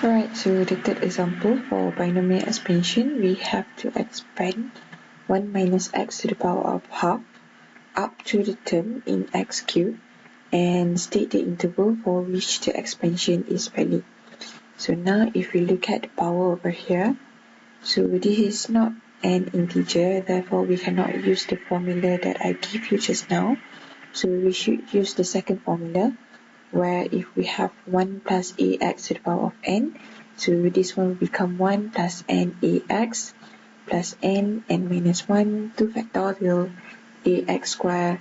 Alright, so the third example for binomial expansion, we have to expand 1 minus x to the power of half up to the term in x cubed and state the interval for which the expansion is valid. So now if we look at the power over here, so this is not an integer, therefore we cannot use the formula that I gave you just now. So we should use the second formula, where if we have 1 plus ax to the power of n, so this one will become 1 plus n ax plus n minus 1 2 factorial ax squared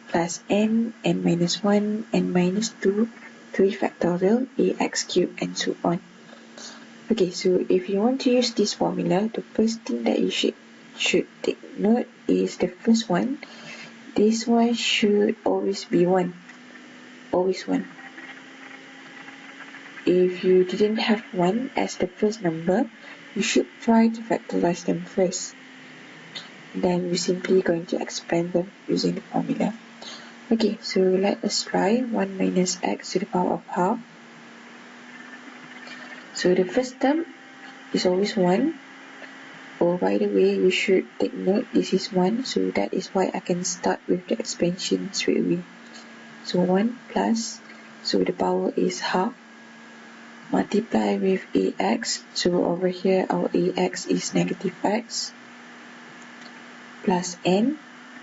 plus n minus 1 n minus 2 3 factorial ax cubed and so on. Okay, so if you want to use this formula, the first thing that you should take note is the first one. This one should always be 1. Always 1. If you didn't have 1 as the first number, you should try to factorize them first. Then we're simply going to expand them using the formula. Okay, so let us try 1 minus x to the power of half. So the first term is always 1. Oh, by the way, you should take note this is 1, so that is why I can start with the expansion straight away. So 1 plus, so the power is half, multiply with ax, so over here our ax is negative x, plus n,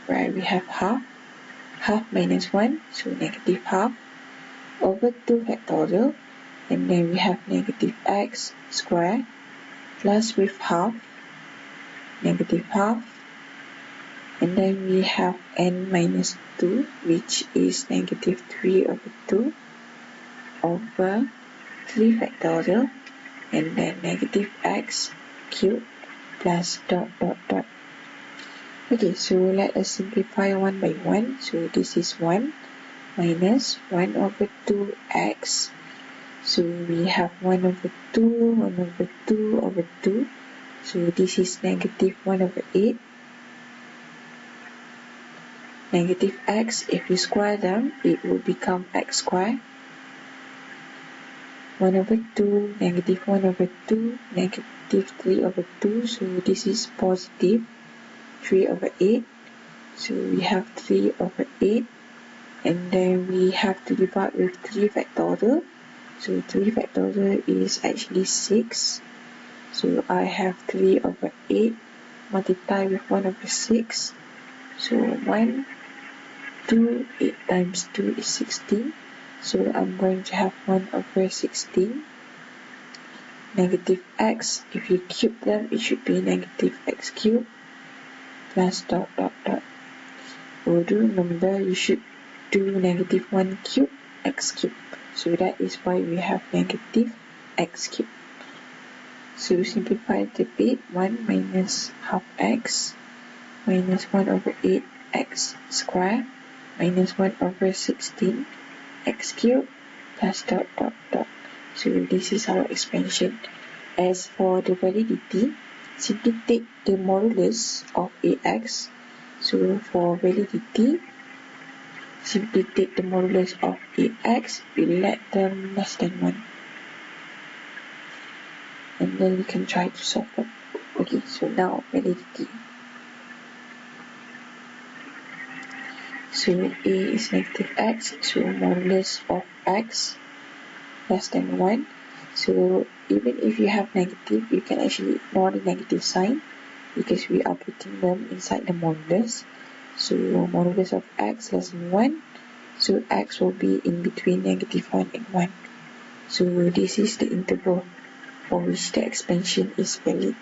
where we have half, half minus 1, so negative half, over 2 factorial, and then we have negative x squared, plus with half, negative half, and then we have n minus 2, which is negative 3 over 2 over 3 factorial, and then negative x cubed plus dot dot dot. Okay, so let us simplify one by one. So this is 1 minus 1 over 2x. So we have 1 over 2, 1 over 2 over 2. So this is negative 1 over 8. Negative x, if we square them, it will become x squared. 1 over 2, negative 1 over 2, negative 3 over 2, so this is positive 3 over 8. So we have 3 over 8, and then we have to divide with 3 factorial. So 3 factorial is actually 6. So I have 3 over 8 multiplied with 1 over 6. So 1, 2, 8 times 2 is 16. So I'm going to have 1 over 16. Negative x, if you cube them, it should be negative x cubed plus dot dot dot. Although remember, you should do negative 1 cube x cubed. So that is why we have negative x cubed. So simplify the bit, 1 minus half x minus 1 over 8 x squared minus 1 over 16 x cubed plus dot dot dot. So this is our expansion. As for the validity, simply take the modulus of ax. So for validity, simply take the modulus of ax, we let them less than 1. And then we can try to solve them. Okay, so now validity. So a is negative x, so modulus of x less than 1. So even if you have negative, you can actually ignore the negative sign because we are putting them inside the modulus. So modulus of x less than 1, so x will be in between negative 1 and 1. So this is the interval for which the expansion is valid.